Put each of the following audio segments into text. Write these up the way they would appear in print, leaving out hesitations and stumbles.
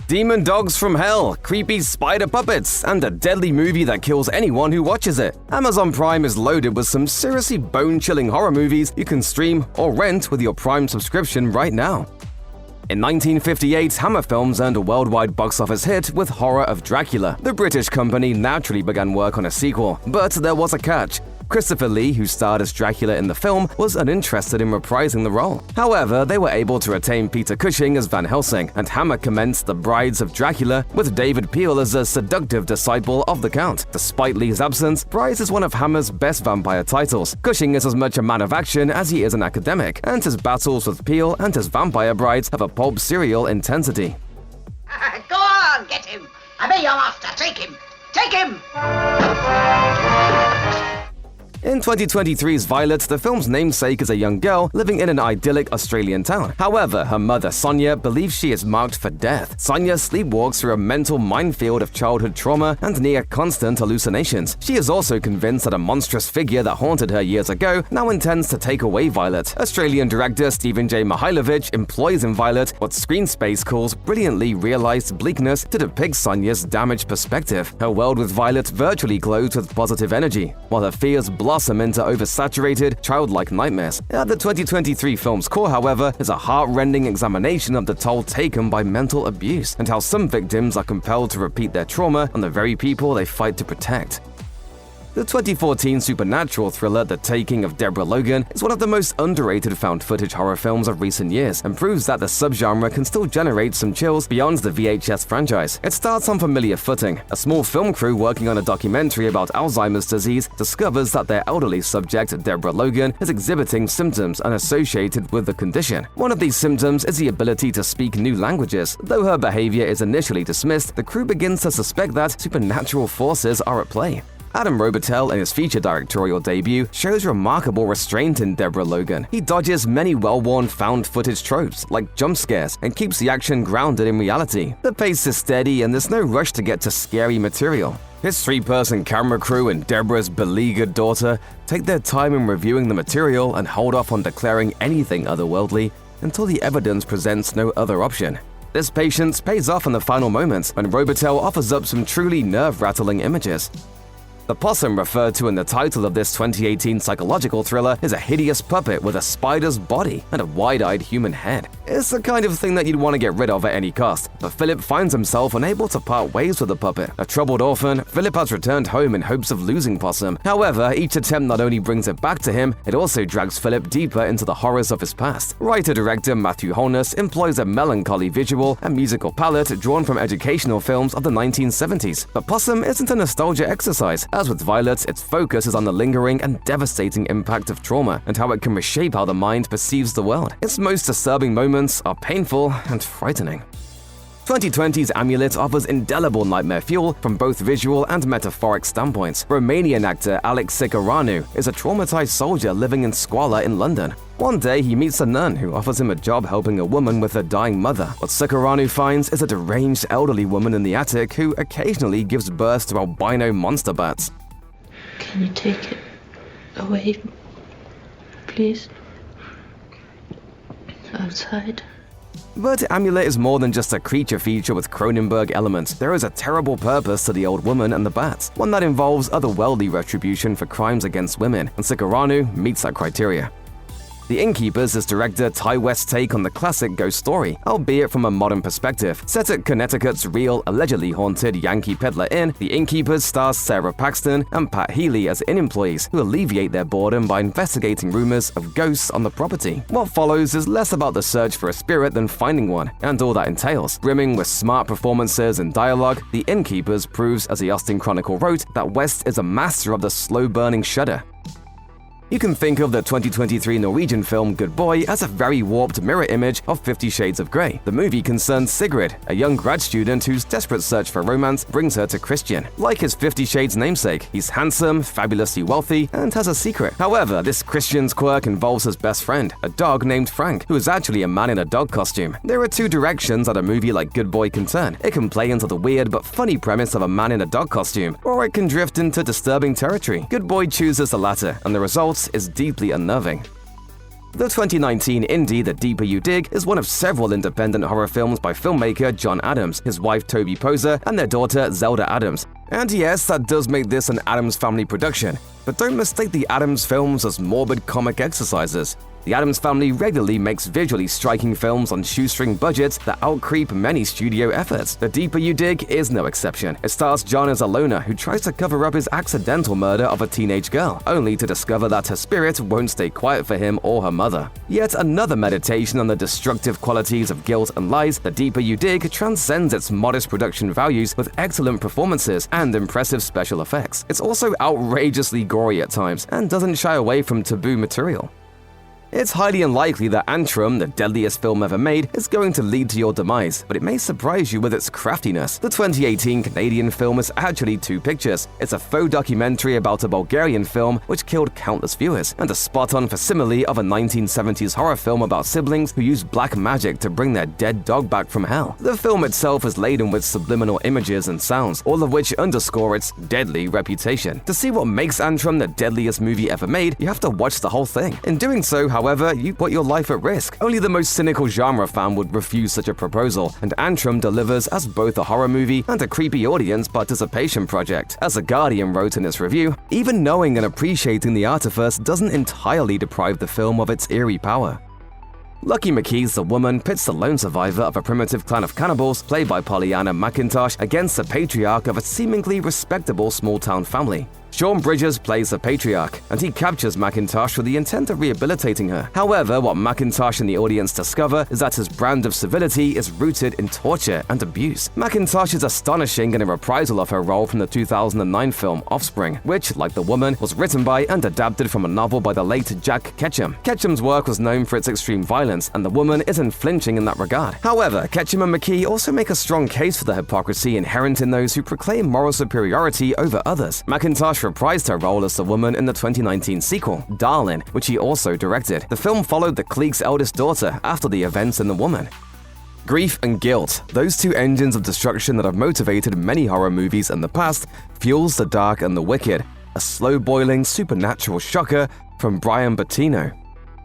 demon dogs from hell, creepy spider puppets, and a deadly movie that kills anyone who watches it. Amazon Prime is loaded with some seriously bone-chilling horror movies you can stream or rent with your Prime subscription right now. In 1958, Hammer Films earned a worldwide box office hit with Horror of Dracula. The British company naturally began work on a sequel, but there was a catch. Christopher Lee, who starred as Dracula in the film, was uninterested in reprising the role. However, they were able to retain Peter Cushing as Van Helsing, and Hammer commenced The Brides of Dracula with David Peel as a seductive disciple of the Count. Despite Lee's absence, Brides is one of Hammer's best vampire titles. Cushing is as much a man of action as he is an academic, and his battles with Peel and his vampire brides have a pulp serial intensity. Go on, get him! I be your master, take him! Take him! In 2023's Violett, the film's namesake is a young girl living in an idyllic Australian town. However, her mother, Sonia, believes she is marked for death. Sonia sleepwalks through a mental minefield of childhood trauma and near constant hallucinations. She is also convinced that a monstrous figure that haunted her years ago now intends to take away Violett. Australian director Stephen J. Mihailovich employs in Violett what Screenspace calls brilliantly realized bleakness to depict Sonia's damaged perspective. Her world with Violett virtually glows with positive energy, while her fears blossom into oversaturated, childlike nightmares. At the 2023 film's core, however, is a heart-rending examination of the toll taken by mental abuse and how some victims are compelled to repeat their trauma on the very people they fight to protect. The 2014 supernatural thriller The Taking of Deborah Logan is one of the most underrated found-footage horror films of recent years and proves that the subgenre can still generate some chills beyond the VHS franchise. It starts on familiar footing. A small film crew working on a documentary about Alzheimer's disease discovers that their elderly subject, Deborah Logan, is exhibiting symptoms unassociated with the condition. One of these symptoms is the ability to speak new languages. Though her behavior is initially dismissed, the crew begins to suspect that supernatural forces are at play. Adam Robitel, in his feature directorial debut, shows remarkable restraint in Deborah Logan. He dodges many well-worn found-footage tropes, like jump scares, and keeps the action grounded in reality. The pace is steady, and there's no rush to get to scary material. His three-person camera crew and Deborah's beleaguered daughter take their time in reviewing the material and hold off on declaring anything otherworldly until the evidence presents no other option. This patience pays off in the final moments when Robitel offers up some truly nerve-rattling images. The Possum, referred to in the title of this 2018 psychological thriller, is a hideous puppet with a spider's body and a wide-eyed human head. It's the kind of thing that you'd want to get rid of at any cost, but Philip finds himself unable to part ways with the puppet. A troubled orphan, Philip has returned home in hopes of losing Possum. However, each attempt not only brings it back to him, it also drags Philip deeper into the horrors of his past. Writer-director Matthew Holness employs a melancholy visual and musical palette drawn from educational films of the 1970s. But Possum isn't a nostalgia exercise. As with Violett, its focus is on the lingering and devastating impact of trauma and how it can reshape how the mind perceives the world. Its most disturbing moments are painful and frightening. 2020's Amulet offers indelible nightmare fuel from both visual and metaphoric standpoints. Romanian actor Alex Sicaranu is a traumatized soldier living in squalor in London. One day, he meets a nun who offers him a job helping a woman with her dying mother. What Sicaranu finds is a deranged elderly woman in the attic who occasionally gives birth to albino monster bats. Can you take it away, please? Outside. But Amulet is more than just a creature feature with Cronenberg elements. There is a terrible purpose to the old woman and the bats, one that involves otherworldly retribution for crimes against women, and Sicaranu meets that criteria. The Innkeepers is director Ty West's take on the classic ghost story, albeit from a modern perspective. Set at Connecticut's real, allegedly haunted Yankee Peddler Inn, The Innkeepers stars Sarah Paxton and Pat Healy as inn employees who alleviate their boredom by investigating rumors of ghosts on the property. What follows is less about the search for a spirit than finding one, and all that entails. Brimming with smart performances and dialogue, The Innkeepers proves, as the Austin Chronicle wrote, that West is a master of the slow-burning shudder. You can think of the 2023 Norwegian film Good Boy as a very warped mirror image of 50 Shades of Grey. The movie concerns Sigrid, a young grad student whose desperate search for romance brings her to Christian. Like his 50 Shades namesake, he's handsome, fabulously wealthy, and has a secret. However, this Christian's quirk involves his best friend, a dog named Frank, who is actually a man in a dog costume. There are two directions that a movie like Good Boy can turn. It can play into the weird but funny premise of a man in a dog costume, or it can drift into disturbing territory. Good Boy chooses the latter, and the result is deeply unnerving. The 2019 indie The Deeper You Dig is one of several independent horror films by filmmaker John Adams, his wife Toby Poser, and their daughter Zelda Adams. And yes, that does make this an Adams Family production, but don't mistake the Adams films as morbid comic exercises. The Adams Family regularly makes visually striking films on shoestring budgets that outcreep many studio efforts. The Deeper You Dig is no exception. It stars John as a loner who tries to cover up his accidental murder of a teenage girl, only to discover that her spirit won't stay quiet for him or her mother. Yet another meditation on the destructive qualities of guilt and lies, The Deeper You Dig transcends its modest production values with excellent performances and impressive special effects. It's also outrageously gory at times and doesn't shy away from taboo material. It's highly unlikely that Antrum, the deadliest film ever made, is going to lead to your demise, but it may surprise you with its craftiness. The 2018 Canadian film is actually 2 pictures. It's a faux documentary about a Bulgarian film which killed countless viewers, and a spot-on facsimile of a 1970s horror film about siblings who use black magic to bring their dead dog back from hell. The film itself is laden with subliminal images and sounds, all of which underscore its deadly reputation. To see what makes Antrum the deadliest movie ever made, you have to watch the whole thing. In doing so, however, you put your life at risk. Only the most cynical genre fan would refuse such a proposal, and Antrum delivers as both a horror movie and a creepy audience participation project. As The Guardian wrote in its review, even knowing and appreciating the artifice doesn't entirely deprive the film of its eerie power. Lucky McKee's The Woman pits the lone survivor of a primitive clan of cannibals, played by Pollyanna McIntosh, against the patriarch of a seemingly respectable small-town family. Sean Bridges plays the patriarch, and he captures McIntosh with the intent of rehabilitating her. However, what McIntosh and the audience discover is that his brand of civility is rooted in torture and abuse. McIntosh is astonishing in a reprisal of her role from the 2009 film Offspring, which, like The Woman, was written by and adapted from a novel by the late Jack Ketchum. Ketchum's work was known for its extreme violence, and The Woman isn't flinching in that regard. However, Ketchum and McKee also make a strong case for the hypocrisy inherent in those who proclaim moral superiority over others. McIntosh reprised her role as the woman in the 2019 sequel, Darlin, which he also directed. The film followed the clique's eldest daughter after the events in The Woman. Grief and guilt, those 2 engines of destruction that have motivated many horror movies in the past, fuels the dark and the wicked, a slow-boiling supernatural shocker from Brian Bottino.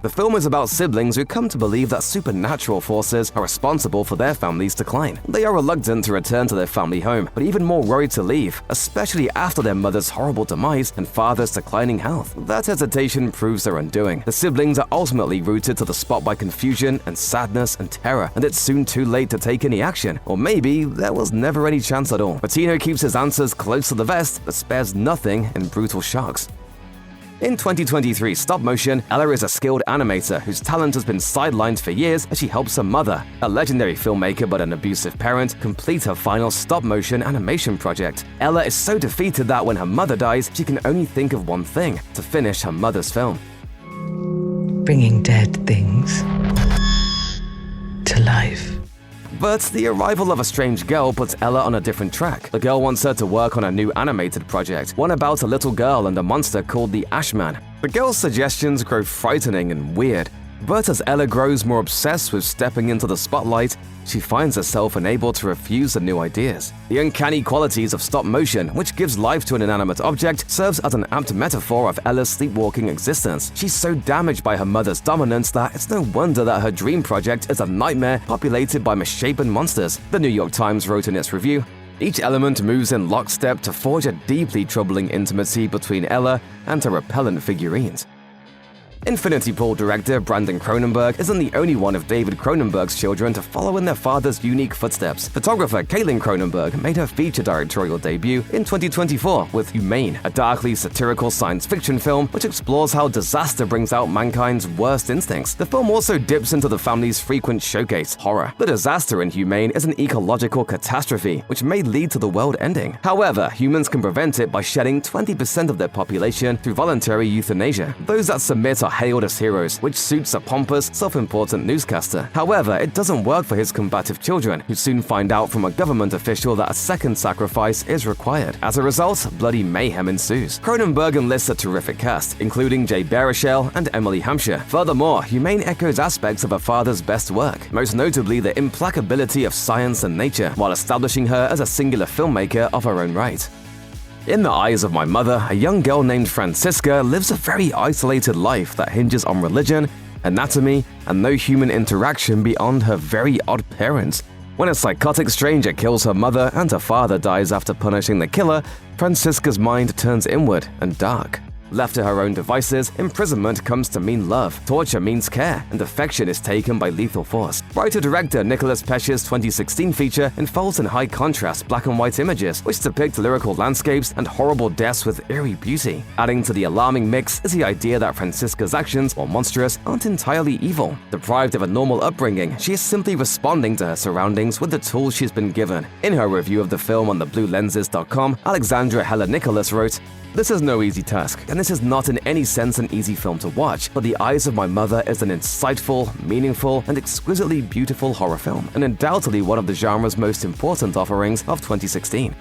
The film is about siblings who come to believe that supernatural forces are responsible for their family's decline. They are reluctant to return to their family home, but even more worried to leave, especially after their mother's horrible demise and father's declining health. That hesitation proves their undoing. The siblings are ultimately rooted to the spot by confusion and sadness and terror, and it's soon too late to take any action. Or maybe there was never any chance at all. Bottino keeps his answers close to the vest, but spares nothing in brutal shocks. In 2023 Stopmotion, Ella is a skilled animator whose talent has been sidelined for years as she helps her mother, a legendary filmmaker but an abusive parent, complete her final stop-motion animation project. Ella is so defeated that when her mother dies, she can only think of one thing: to finish her mother's film. Bringing dead things to life. But the arrival of a strange girl puts Ella on a different track. The girl wants her to work on a new animated project, one about a little girl and a monster called the Ashman. The girl's suggestions grow frightening and weird, but as Ella grows more obsessed with stepping into the spotlight, she finds herself unable to refuse the new ideas. The uncanny qualities of stop motion, which gives life to an inanimate object, serves as an apt metaphor of Ella's sleepwalking existence. She's so damaged by her mother's dominance that it's no wonder that her dream project is a nightmare populated by misshapen monsters. The New York Times wrote in its review, "Each element moves in lockstep to forge a deeply troubling intimacy between Ella and her repellent figurines." Infinity Pool director Brandon Cronenberg isn't the only one of David Cronenberg's children to follow in their father's unique footsteps. Photographer Caitlin Cronenberg made her feature directorial debut in 2024 with Humane, a darkly satirical science fiction film which explores how disaster brings out mankind's worst instincts. The film also dips into the family's frequent showcase, horror. The disaster in Humane is an ecological catastrophe which may lead to the world ending. However, humans can prevent it by shedding 20% of their population through voluntary euthanasia. Those that submit are hailed as heroes, which suits a pompous, self-important newscaster. However, it doesn't work for his combative children, who soon find out from a government official that a second sacrifice is required. As a result, bloody mayhem ensues. Cronenberg enlists a terrific cast, including Jay Baruchel and Emily Hampshire. Furthermore, Humane echoes aspects of her father's best work, most notably the implacability of science and nature, while establishing her as a singular filmmaker of her own right. In the eyes of my mother, a young girl named Francisca lives a very isolated life that hinges on religion, anatomy, and no human interaction beyond her very odd parents. When a psychotic stranger kills her mother and her father dies after punishing the killer, Franziska's mind turns inward and dark. Left to her own devices, imprisonment comes to mean love, torture means care, and affection is taken by lethal force. Writer-director Nicholas Pesce's 2016 feature unfolds in high-contrast black and white images, which depict lyrical landscapes and horrible deaths with eerie beauty. Adding to the alarming mix is the idea that Franziska's actions, while monstrous, aren't entirely evil. Deprived of a normal upbringing, she is simply responding to her surroundings with the tools she's been given. In her review of the film on thebluelenses.com, Alexandra Heller Nicholas wrote, "This is no easy task, and this is not in any sense an easy film to watch, but The Eyes of My Mother is an insightful, meaningful, and exquisitely beautiful horror film, and undoubtedly one of the genre's most important offerings of 2016.